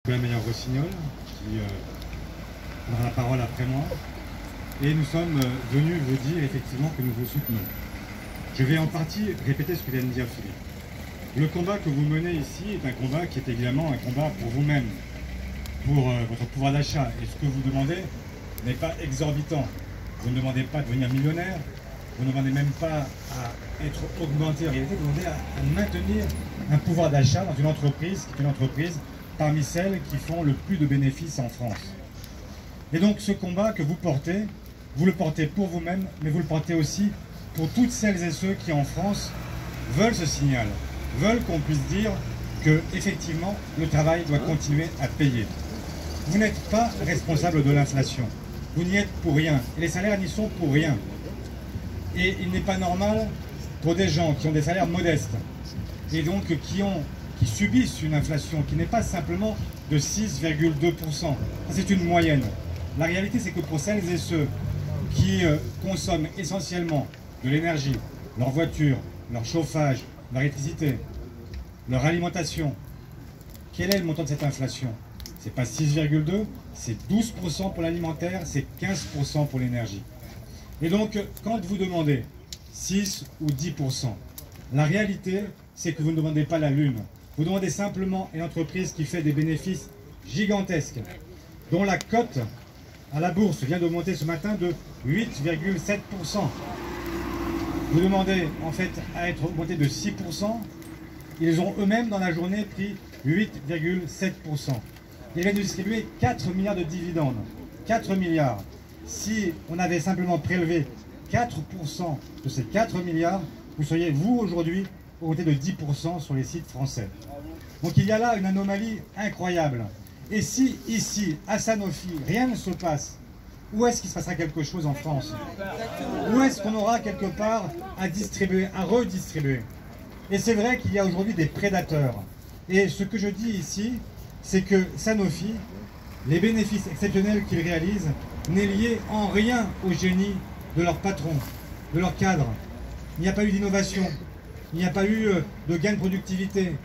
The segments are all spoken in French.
Nicolas Meyer-Rossignol, qui aura la parole après moi. Et nous sommes venus vous dire effectivement que nous vous soutenons. Je vais en partie répéter ce que vient de dire Philippe. Le combat que vous menez ici est un combat qui est évidemment un combat pour vous-même, pour votre pouvoir d'achat. Et ce que vous demandez n'est pas exorbitant. Vous ne demandez pas de devenir millionnaire, vous ne demandez même pas à être augmenté en réalité, vous demandez à maintenir un pouvoir d'achat dans une entreprise qui est une entreprise parmi celles qui font le plus de bénéfices en France. Et donc ce combat que vous le portez pour vous-même, mais vous le portez aussi pour toutes celles et ceux qui en France veulent ce signal, veulent qu'on puisse dire que effectivement le travail doit continuer à payer. Vous n'êtes pas responsable de l'inflation, vous n'y êtes pour rien, et les salaires n'y sont pour rien. Et il n'est pas normal pour des gens qui ont des salaires modestes, et donc qui subissent une inflation qui n'est pas simplement de 6,2%. C'est une moyenne. La réalité, c'est que pour celles et ceux qui consomment essentiellement de l'énergie, leur voiture, leur chauffage, leur électricité, leur alimentation, quel est le montant de cette inflation? C'est pas 6,2, c'est 12% pour l'alimentaire, c'est 15% pour l'énergie. Et donc, quand vous demandez 6 ou 10%, la réalité, c'est que vous ne demandez pas la lune. Vous demandez simplement une entreprise qui fait des bénéfices gigantesques, dont la cote à la bourse vient d'augmenter ce matin de 8,7%. Vous demandez en fait à être augmenté de 6%. Ils ont eux-mêmes dans la journée pris 8,7%. Ils viennent de distribuer 4 milliards de dividendes. 4 milliards. Si on avait simplement prélevé 4% de ces 4 milliards, vous seriez, vous, aujourd'hui, augmenté de 10% sur les sites français. Donc il y a là une anomalie incroyable. Et si, ici, à Sanofi, rien ne se passe, où est-ce qu'il se passera quelque chose en France? Où est-ce qu'on aura quelque part à distribuer, à redistribuer? Et c'est vrai qu'il y a aujourd'hui des prédateurs. Et ce que je dis ici, c'est que Sanofi, les bénéfices exceptionnels qu'ils réalisent, n'est lié en rien au génie de leur patron, de leur cadre. Il n'y a pas eu d'innovation, il n'y a pas eu de gain de productivité,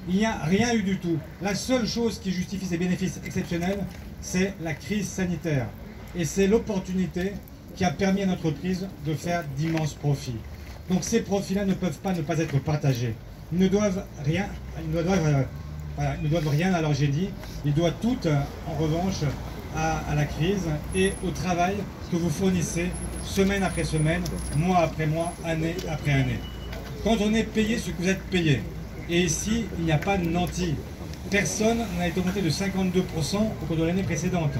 il n'y a rien eu du tout. La seule chose qui justifie ces bénéfices exceptionnels, c'est la crise sanitaire. Et c'est l'opportunité qui a permis à notre entreprise de faire d'immenses profits. Donc ces profits-là ne peuvent pas ne pas être partagés. Ils ne doivent rien, ils ne doivent rien à leur génie, ils doivent tout, en revanche, à la crise et au travail que vous fournissez semaine après semaine, mois après mois, année après année. Quand on est payé ce que vous êtes payé, et ici, il n'y a pas de nantis. Personne n'a été augmenté de 52% au cours de l'année précédente.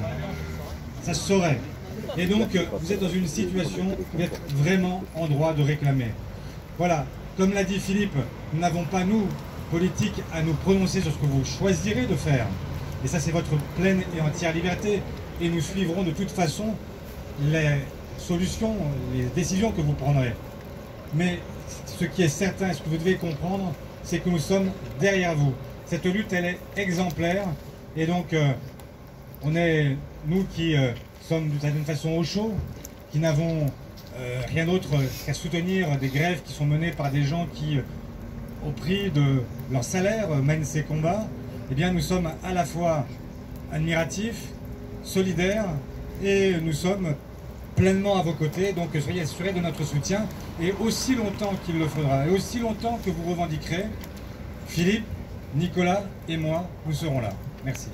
Ça se saurait. Et donc, vous êtes dans une situation où vous êtes vraiment en droit de réclamer. Voilà. Comme l'a dit Philippe, nous n'avons pas, nous, politiques, à nous prononcer sur ce que vous choisirez de faire. Et ça, c'est votre pleine et entière liberté. Et nous suivrons de toute façon les solutions, les décisions que vous prendrez. Mais ce qui est certain, et ce que vous devez comprendre, c'est que nous sommes derrière vous. Cette lutte, elle est exemplaire. Et donc, on est, nous qui sommes d'une certaine façon au chaud, qui n'avons rien d'autre qu'à soutenir des grèves qui sont menées par des gens qui, au prix de leur salaire, mènent ces combats, eh bien, nous sommes à la fois admiratifs, solidaires, et nous sommes pleinement à vos côtés. Donc, soyez assurés de notre soutien. Et aussi longtemps qu'il le faudra, et aussi longtemps que vous revendiquerez, Philippe, Nicolas et moi, nous serons là. Merci.